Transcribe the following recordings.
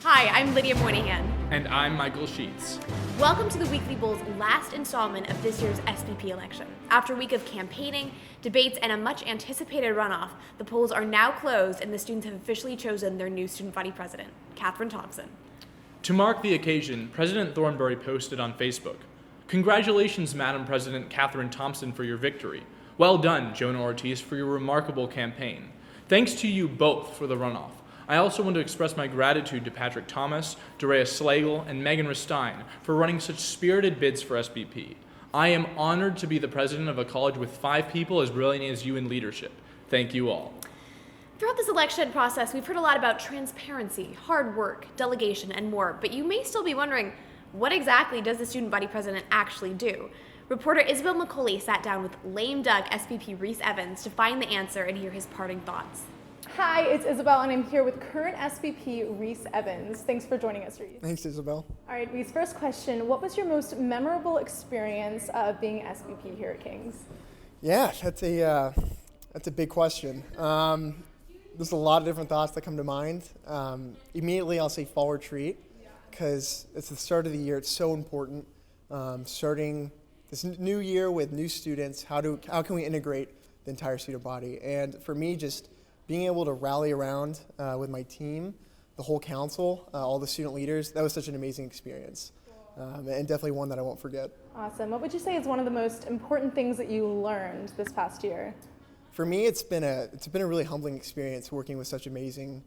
Hi, I'm Lydia Moynihan. And I'm Michael Sheets. Welcome to the Weekly Bull's last installment of this year's SBP election. After a week of campaigning, debates, and a much anticipated runoff, the polls are now closed and the students have officially chosen their new student body president, Catherine Thompson. To mark the occasion, President Thornberry posted on Facebook, "Congratulations, Madam President Catherine Thompson, for your victory. Well done, Jonah Ortiz, for your remarkable campaign. Thanks to you both for the runoff. I also want to express my gratitude to Patrick Thomas, Dorea Slagle, and Megan Ristine for running such spirited bids for SBP. I am honored to be the president of a college with 5 people as brilliant as you in leadership. Thank you all." Throughout this election process, we've heard a lot about transparency, hard work, delegation, and more, but you may still be wondering, what exactly does the student body president actually do? Reporter Isabel McCauley sat down with lame duck SVP Reese Evans to find the answer and hear his parting thoughts. Hi, it's Isabel, and I'm here with current SVP Reese Evans. Thanks for joining us, Reese. Thanks, Isabel. All right, Reese, first question. What was your most memorable experience of being SVP here at King's? Yeah, that's a big question. There's a lot of different thoughts that come to mind. Immediately, I'll say fall retreat, because it's the start of the year. It's so important. Starting this new year with new students, how can we integrate the entire student body? And for me, just being able to rally around with my team, the whole council, all the student leaders, that was such an amazing experience. And definitely one that I won't forget. Awesome. What would you say is one of the most important things that you learned this past year? For me, it's been a really humbling experience working with such amazing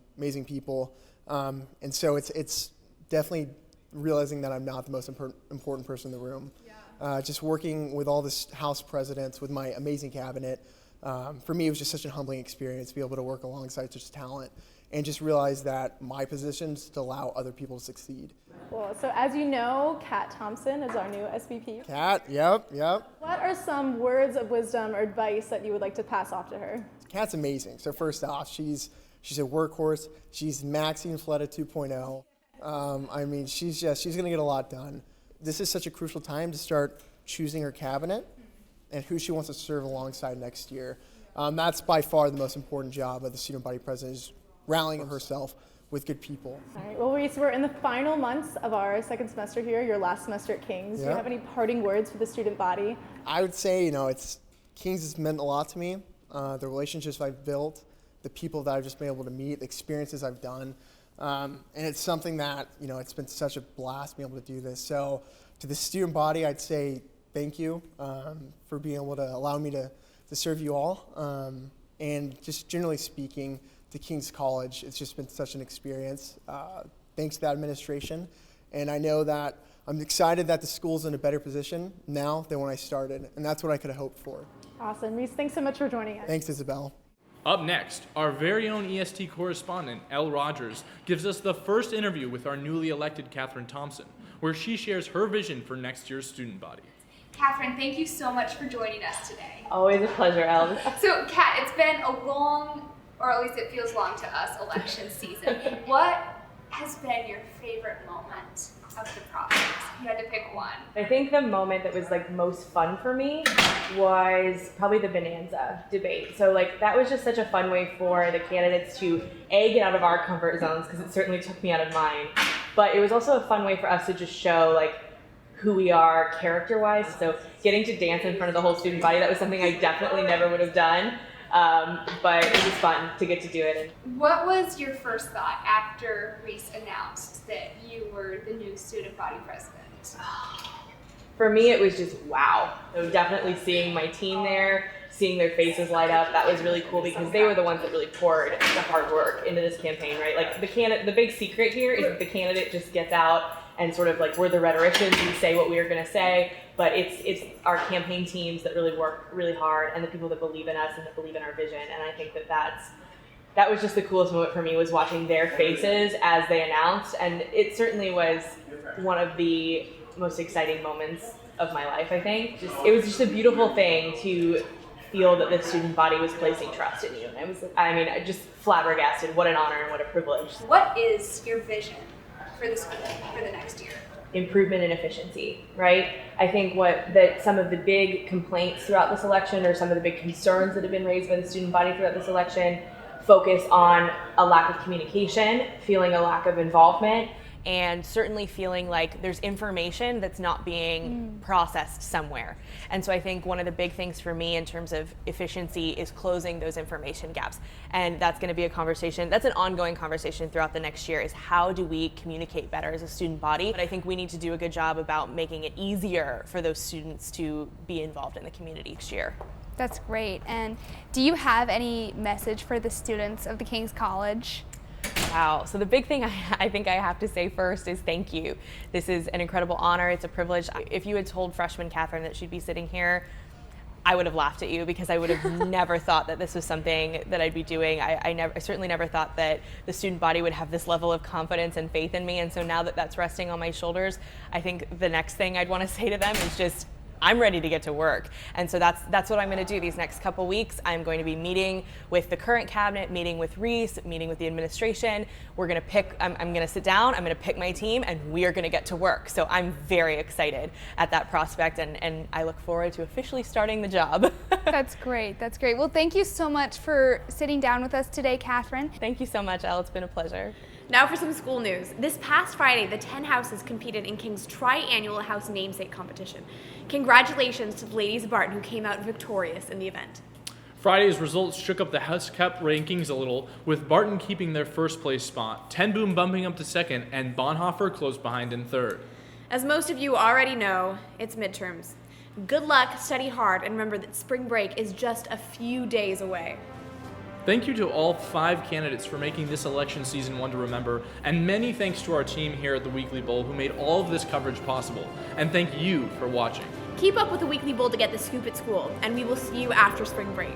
people. And so it's definitely realizing that I'm not the most important person in the room. Just working with all this House presidents, with my amazing cabinet, for me, it was just such a humbling experience to be able to work alongside such talent and just realize that my positions to allow other people to succeed. Cool. So as you know, Kat Thompson is our new SVP. Kat, yep. What are some words of wisdom or advice that you would like to pass off to her? Kat's amazing. So first off, she's a workhorse. She's Maxine Fleta 2.0. I mean, she's going to get a lot done. This is such a crucial time to start choosing her cabinet and who she wants to serve alongside next year. That's by far the most important job of the student body president, is rallying herself with good people. All right, well, Reese, we're in the final months of our second semester here, your last semester at King's. Do you have any parting words for the student body? I would say, King's has meant a lot to me. The relationships I've built, the people that I've just been able to meet, the experiences I've done. And it's something that, it's been such a blast being able to do this. So to the student body, I'd say thank you for being able to allow me to serve you all. And just generally speaking, to King's College, it's just been such an experience. Thanks to the administration. And I know that I'm excited that the school's in a better position now than when I started. And that's what I could have hoped for. Awesome. Reese, thanks so much for joining us. Thanks, Isabel. Up next, our very own EST correspondent, Elle Rogers, gives us the first interview with our newly elected Catherine Thompson, where she shares her vision for next year's student body. Catherine, thank you so much for joining us today. Always a pleasure, Elle. So, Kat, it's been a long, or at least it feels long to us, election season. What has been your favorite moment of the process? If you had to pick one. I think the moment that was most fun for me was probably the Bonanza debate. So that was just such a fun way for the candidates to get out of our comfort zones, because it certainly took me out of mine. But it was also a fun way for us to just show who we are character-wise. So getting to dance in front of the whole student body, that was something I definitely never would have done. But it was fun to get to do it. What was your first thought after Reese announced that you were the new student body president? For me, it was just wow. So definitely seeing my team there, seeing their faces light up, that was really cool, because they were the ones that really poured the hard work into this campaign, right? The big secret here is that the candidate just gets out and sort of we're the rhetoricians, we say what we are going to say, but it's our campaign teams that really work really hard, and the people that believe in us and that believe in our vision. And I think that was just the coolest moment for me, was watching their faces as they announced, and it certainly was one of the most exciting moments of my life, I think. It was just a beautiful thing to feel that the student body was placing trust in you. And I just flabbergasted. What an honor and what a privilege. What is your vision for the school for the next year? Improvement in efficiency, right? I think that some of the big complaints throughout this election, or some of the big concerns that have been raised by the student body throughout this election, focus on a lack of communication, feeling a lack of involvement, and certainly feeling like there's information that's not being processed somewhere. And so I think one of the big things for me in terms of efficiency is closing those information gaps. And that's going to be a conversation, that's an ongoing conversation throughout the next year, is how do we communicate better as a student body? But I think we need to do a good job about making it easier for those students to be involved in the community each year. That's great. And do you have any message for the students of the King's College? Wow. So the big thing I think I have to say first is thank you. This is an incredible honor. It's a privilege. If you had told freshman Catherine that she'd be sitting here, I would have laughed at you because I would have never thought that this was something that I'd be doing. I certainly never thought that the student body would have this level of confidence and faith in me. And so now that that's resting on my shoulders, I think the next thing I'd want to say to them is just, I'm ready to get to work. And so that's what I'm going to do these next couple weeks. I'm going to be meeting with the current cabinet, meeting with Reese, meeting with the administration. We're going to pick, I'm going to sit down, I'm going to pick my team, and we are going to get to work. So I'm very excited at that prospect, and I look forward to officially starting the job. That's great. That's great. Well, thank you so much for sitting down with us today, Catherine. Thank you so much, Elle. It's been a pleasure. Now for some school news. This past Friday, the 10 houses competed in King's tri-annual house namesake competition. Congratulations to the ladies of Barton who came out victorious in the event. Friday's results shook up the House Cup rankings a little, with Barton keeping their first place spot, Ten Boom bumping up to second, and Bonhoeffer close behind in third. As most of you already know, it's midterms. Good luck, study hard, and remember that spring break is just a few days away. Thank you to all 5 candidates for making this election season one to remember, and many thanks to our team here at the Weekly Bowl who made all of this coverage possible. And thank you for watching. Keep up with the Weekly Bowl to get the scoop at school, and we will see you after spring break.